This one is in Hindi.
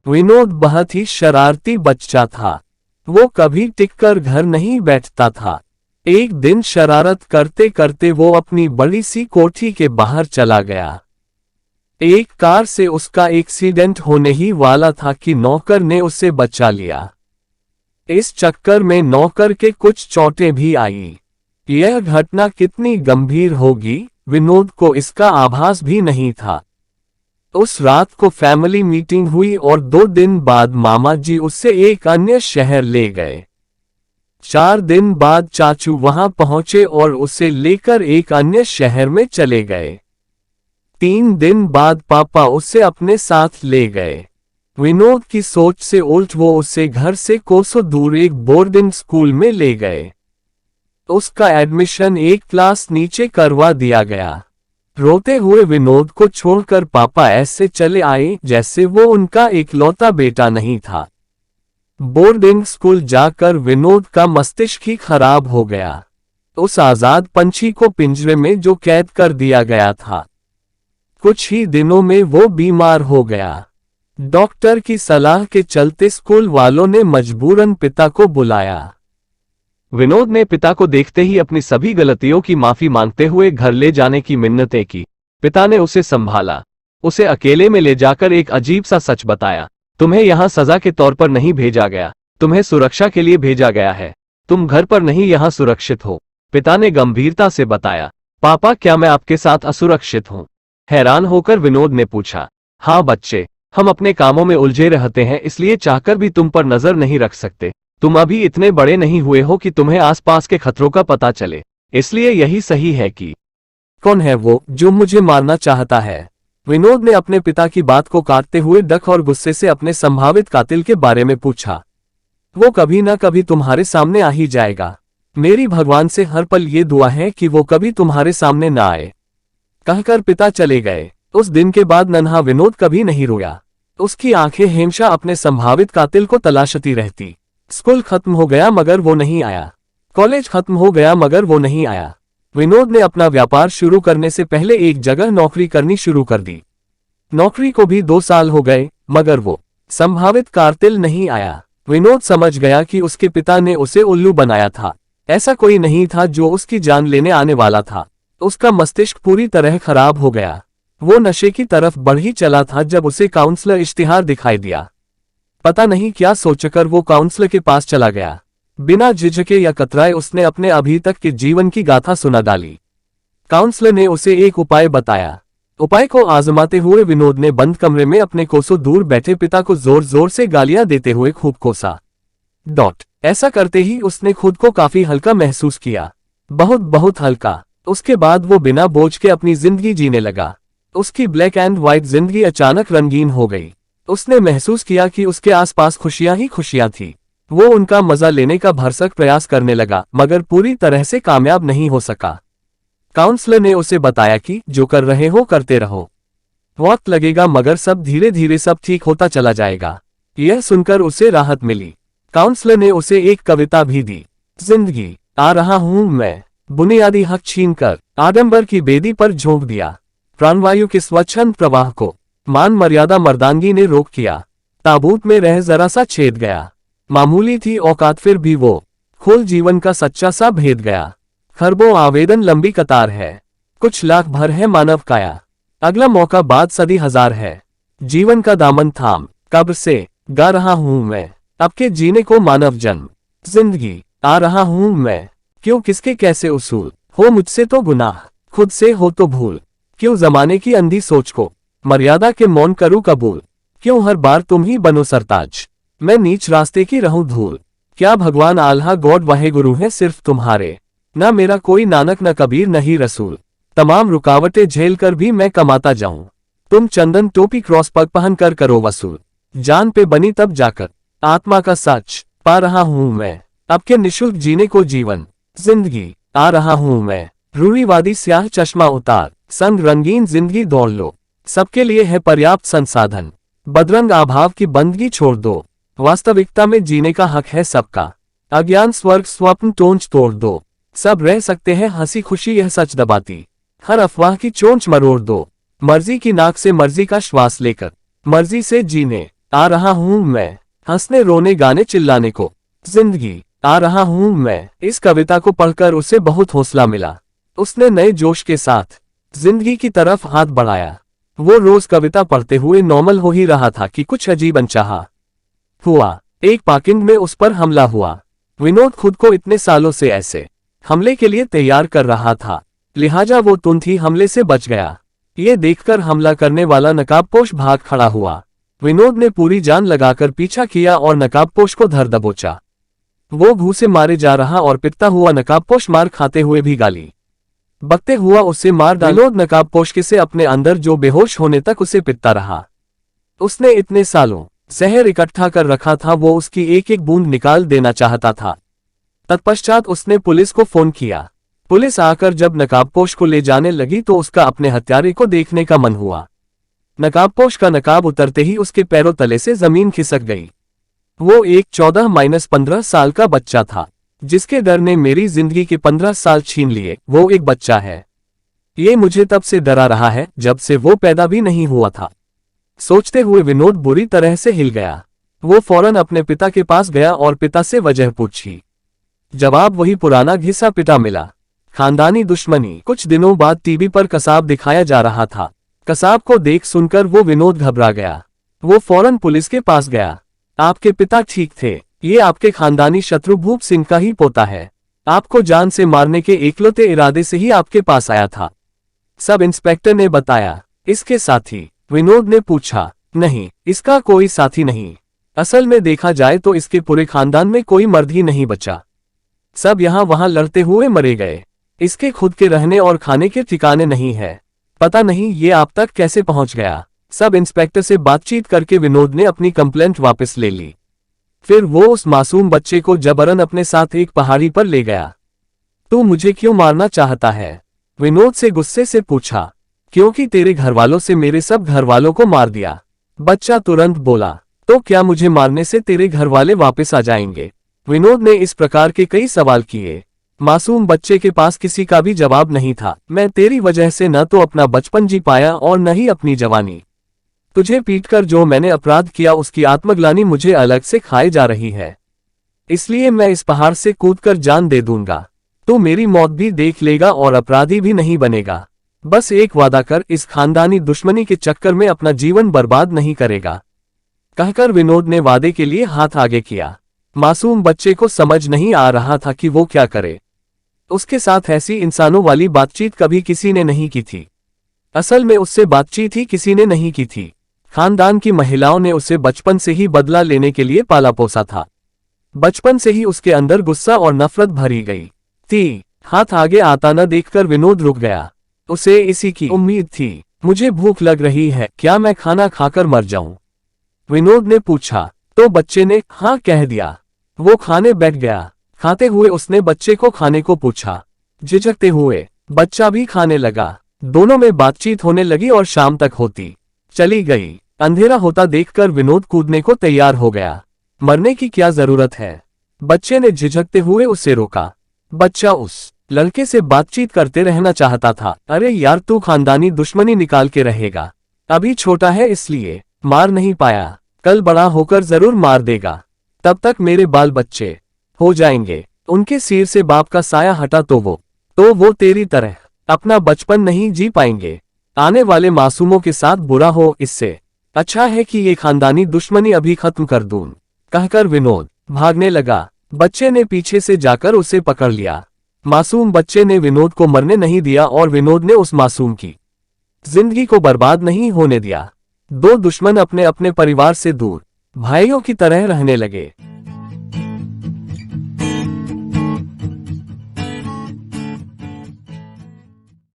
विनोद बहुत ही शरारती बच्चा था। वो कभी टिककर घर नहीं बैठता था। एक दिन शरारत करते करते वो अपनी बड़ी सी कोठी के बाहर चला गया। एक कार से उसका एक्सीडेंट होने ही वाला था कि नौकर ने उसे बचा लिया। इस चक्कर में नौकर के कुछ चोटें भी आई। यह घटना कितनी गंभीर होगी, विनोद को इसका आभास भी नहीं था। उस रात को फैमिली मीटिंग हुई और 2 दिन बाद मामा जी उसे एक अन्य शहर ले गए। 4 दिन बाद चाचू वहां पहुंचे और उसे लेकर एक अन्य शहर में चले गए। 3 दिन बाद पापा उसे अपने साथ ले गए। विनोद की सोच से उल्ट वो उसे घर से कोसों दूर एक बोर्डिंग स्कूल में ले गए। उसका एडमिशन एक क्लास नीचे करवा दिया गया। रोते हुए विनोद को छोड़कर पापा ऐसे चले आए जैसे वो उनका इकलौता बेटा नहीं था। बोर्डिंग स्कूल जाकर विनोद का मस्तिष्क ही खराब हो गया। उस आजाद पंछी को पिंजरे में जो कैद कर दिया गया था। कुछ ही दिनों में वो बीमार हो गया। डॉक्टर की सलाह के चलते स्कूल वालों ने मजबूरन पिता को बुलाया। विनोद ने पिता को देखते ही अपनी सभी गलतियों की माफी मांगते हुए घर ले जाने की मिन्नतें की। पिता ने उसे संभाला, उसे अकेले में ले जाकर एक अजीब सा सच बताया। तुम्हें यहाँ सजा के तौर पर नहीं भेजा गया, तुम्हें सुरक्षा के लिए भेजा गया है। तुम घर पर नहीं, यहाँ सुरक्षित हो। पिता ने गंभीरता से बताया। पापा, क्या मैं आपके साथ असुरक्षित हूँ? हैरान होकर विनोद ने पूछा। हाँ बच्चे, हम अपने कामों में उलझे रहते हैं, इसलिए चाहकर भी तुम पर नजर नहीं रख सकते। तुम अभी इतने बड़े नहीं हुए हो कि तुम्हें आसपास के खतरों का पता चले, इसलिए यही सही है कि। कौन है वो जो मुझे मारना चाहता है? विनोद ने अपने पिता की बात को काटते हुए डक और गुस्से से अपने संभावित कातिल के बारे में पूछा। वो कभी ना कभी तुम्हारे सामने आ ही जाएगा। मेरी भगवान से हर पल ये दुआ है कि वो कभी तुम्हारे सामने ना आए। कहकर पिता चले गए। उस दिन के बाद नन्हा विनोद कभी नहीं रोया। उसकी आंखें हमेशा अपने संभावित कातिल को तलाशती रहती। स्कूल खत्म हो गया मगर वो नहीं आया। कॉलेज खत्म हो गया मगर वो नहीं आया। विनोद ने अपना व्यापार शुरू करने से पहले एक जगह नौकरी करनी शुरू कर दी। नौकरी को भी 2 साल हो गए मगर वो संभावित कातिल नहीं आया। विनोद समझ गया कि उसके पिता ने उसे उल्लू बनाया था। ऐसा कोई नहीं था जो उसकी जान लेने आने वाला था। उसका मस्तिष्क पूरी तरह खराब हो गया। वो नशे की तरफ बढ़ ही चला था जब उसे काउंसलर इश्तिहार दिखाई दिया। पता नहीं क्या सोचकर वो काउंसलर के पास चला गया। बिना झिझके या कतराए उसने अपने अभी तक के जीवन की गाथा सुना डाली। काउंसलर ने उसे एक उपाय बताया। उपाय को आजमाते हुए विनोद ने बंद कमरे में अपने कोसों दूर बैठे पिता को जोर जोर से गालियां देते हुए खूब कोसा। ऐसा करते ही उसने खुद को काफी हल्का महसूस किया, बहुत बहुत हल्का। उसके बाद वो बिना बोझ के अपनी जिंदगी जीने लगा। उसकी ब्लैक एंड व्हाइट जिंदगी अचानक रंगीन हो गई। उसने महसूस किया कि उसके आसपास खुशियां ही खुशियां थी। वो उनका मजा लेने का भरसक प्रयास करने लगा मगर पूरी तरह से कामयाब नहीं हो सका। काउंसलर ने उसे बताया कि जो कर रहे हो करते रहो, वक्त लगेगा मगर सब धीरे धीरे सब ठीक होता चला जाएगा। यह सुनकर उसे राहत मिली। काउंसलर ने उसे एक कविता भी दी। जिंदगी आ रहा हूं मैं, बुनियादी हक छीनकर आडंबर की बेदी पर झोंक दिया। प्राणवायु के स्वच्छंद प्रवाह को मान मर्यादा मर्दानगी ने रोक किया। ताबूत में रह जरा सा छेद गया। मामूली थी औकात फिर भी वो खुल जीवन का सच्चा सा भेद गया। खरबों आवेदन लंबी कतार है, कुछ लाख भर है मानव काया। अगला मौका बाद सदी हजार है, जीवन का दामन थाम कब्र से गा रहा हूं मैं, अब के जीने को मानव जन्म। जिंदगी आ रहा हूं मैं, क्यों किसके कैसे उसूल, हो मुझसे तो गुनाह खुद से हो तो भूल। क्यों जमाने की अंधी सोच को मर्यादा के मौन करूं कबूल। क्यों हर बार तुम ही बनो सरताज, मैं नीच रास्ते की रहूं धूल। क्या भगवान आल्हा गॉड वाहे गुरु है सिर्फ तुम्हारे, ना मेरा कोई नानक न कबीर नहीं रसूल। तमाम रुकावटें झेल कर भी मैं कमाता जाऊं, तुम चंदन टोपी क्रॉस पग पहन कर करो वसूल। जान पे बनी तब जाकर आत्मा का सच पा रहा हूं मैं, अब के निशुल्क जीने को जीवन। जिंदगी आ रहा हूं मैं, रूढ़िवादी स्याह चश्मा उतार, संग रंगीन जिंदगी दौड़ लो। सबके लिए है पर्याप्त संसाधन, बदरंग अभाव की बंदगी छोड़ दो। वास्तविकता में जीने का हक है सबका, अज्ञान स्वर्ग स्वप्न टोंच तोड़ दो। सब रह सकते हैं हंसी खुशी यह सच दबाती, हर अफवाह की चोंच मरोड़ दो। मर्जी की नाक से मर्जी का श्वास लेकर मर्जी से जीने, आ रहा हूं मैं, हंसने रोने गाने चिल्लाने को। जिंदगी, आ रहा हूं मैं। इस कविता को पढ़कर उसे बहुत हौसला मिला। उसने नए जोश के साथ जिंदगी की तरफ हाथ बढ़ाया। वो रोज कविता पढ़ते हुए नॉर्मल हो ही रहा था कि कुछ अजीब अनचाहा हुआ। एक पार्किंग में उस पर हमला हुआ। विनोद खुद को इतने सालों से ऐसे हमले के लिए तैयार कर रहा था, लिहाजा वो तुरंत ही हमले से बच गया। ये देखकर हमला करने वाला नकाबपोश भाग खड़ा हुआ। विनोद ने पूरी जान लगाकर पीछा किया और नकाबपोश को धर दबोचा। वो भूसे मारे जा रहा और पिटता हुआ नकाबपोश मार खाते हुए भी गाली बकते हुआ उसे मार डाला। विनोद नकाबपोश के से अपने अंदर जो बेहोश होने तक उसे पिटता रहा। उसने इतने सालों जहर इकट्ठा कर रखा था, वो उसकी एक एक बूंद निकाल देना चाहता था। तत्पश्चात उसने पुलिस को फोन किया। पुलिस आकर जब नकाबपोश को ले जाने लगी तो उसका अपने हत्यारे को देखने का मन हुआ। नकाबपोश का नकाब उतरते ही उसके पैरों तले से जमीन खिसक गई। वो एक 14-15 साल का बच्चा था, जिसके डर ने मेरी जिंदगी के 15 साल छीन लिए। वो एक बच्चा है। ये मुझे तब से डरा रहा है जब से वो पैदा भी नहीं हुआ था। सोचते हुए विनोद बुरी तरह से हिल गया। वो फौरन अपने पिता के पास गया और पिता से वजह पूछी। जवाब वही पुराना घिसा पिटा मिला, खानदानी दुश्मनी। कुछ दिनों बाद टीवी पर कसाब दिखाया जा रहा था। कसाब को देख सुनकर वो विनोद घबरा गया। वो फौरन पुलिस के पास गया। आपके पिता ठीक थे, ये आपके खानदानी शत्रु भूप सिंह का ही पोता है। आपको जान से मारने के एकलौते इरादे से ही आपके पास आया था, सब इंस्पेक्टर ने बताया। इसके साथी? विनोद ने पूछा। नहीं, इसका कोई साथी नहीं। असल में देखा जाए तो इसके पूरे खानदान में कोई मर्द ही नहीं बचा। सब यहाँ वहां लड़ते हुए मरे गए। इसके खुद के रहने और खाने के ठिकाने नहीं है। पता नहीं ये आप तक कैसे पहुंच गया। सब इंस्पेक्टर से बातचीत करके विनोद ने अपनी कंप्लेंट वापस ले ली। फिर वो उस मासूम बच्चे को जबरन अपने साथ एक पहाड़ी पर ले गया। तू मुझे क्यों मारना चाहता है? विनोद से गुस्से से पूछा। क्योंकि तेरे घरवालों से मेरे सब घरवालों को मार दिया। बच्चा तुरंत बोला। तो क्या मुझे मारने से तेरे घरवाले वापस आ जाएंगे? विनोद ने इस प्रकार के कई सवाल किए। मासूम बच्चे के पास किसी का भी जवाब नहीं था। मैं तेरी वजह से न तो अपना बचपन जी पाया और न ही अपनी जवानी। तुझे पीटकर जो मैंने अपराध किया उसकी आत्मग्लानि मुझे अलग से खाए जा रही है। इसलिए मैं इस पहाड़ से कूदकर जान दे दूंगा। तू मेरी मौत भी देख लेगा और अपराधी भी नहीं बनेगा। बस एक वादा कर, इस खानदानी दुश्मनी के चक्कर में अपना जीवन बर्बाद नहीं करेगा। कहकर विनोद ने वादे के लिए हाथ आगे किया। मासूम बच्चे को समझ नहीं आ रहा था कि वो क्या करे। उसके साथ ऐसी इंसानों वाली बातचीत कभी किसी ने नहीं की थी। असल में उससे बातचीत ही किसी ने नहीं की थी। खानदान की महिलाओं ने उसे बचपन से ही बदला लेने के लिए पाला पोसा था। बचपन से ही उसके अंदर गुस्सा और नफरत भरी गई थी। हाथ आगे आता न देखकर विनोद रुक गया। उसे इसी की उम्मीद थी। मुझे भूख लग रही है, क्या मैं खाना खाकर मर जाऊं? विनोद ने पूछा। तो बच्चे ने हाँ कह दिया। वो खाने बैठ गया। खाते हुए उसने बच्चे को खाने को पूछा। झिझकते हुए बच्चा भी खाने लगा। दोनों में बातचीत होने लगी और शाम तक होती चली गई। अंधेरा होता देखकर विनोद कूदने को तैयार हो गया। मरने की क्या जरूरत है? बच्चे ने झिझकते हुए उसे रोका। बच्चा उस लड़के से बातचीत करते रहना चाहता था। अरे यार, तू खानदानी दुश्मनी निकाल के रहेगा। अभी छोटा है इसलिए मार नहीं पाया, कल बड़ा होकर जरूर मार देगा। तब तक मेरे बाल बच्चे हो जाएंगे। उनके सिर से बाप का साया हटा तो वो तेरी तरह अपना बचपन नहीं जी पाएंगे। आने वाले मासूमों के साथ बुरा हो, इससे अच्छा है कि ये खानदानी दुश्मनी अभी खत्म कर दूं। कहकर विनोद भागने लगा। बच्चे ने पीछे से जाकर उसे पकड़ लिया। मासूम बच्चे ने विनोद को मरने नहीं दिया और विनोद ने उस मासूम की जिंदगी को बर्बाद नहीं होने दिया। दो दुश्मन अपने अपने परिवार से दूर भाइयों की तरह रहने लगे।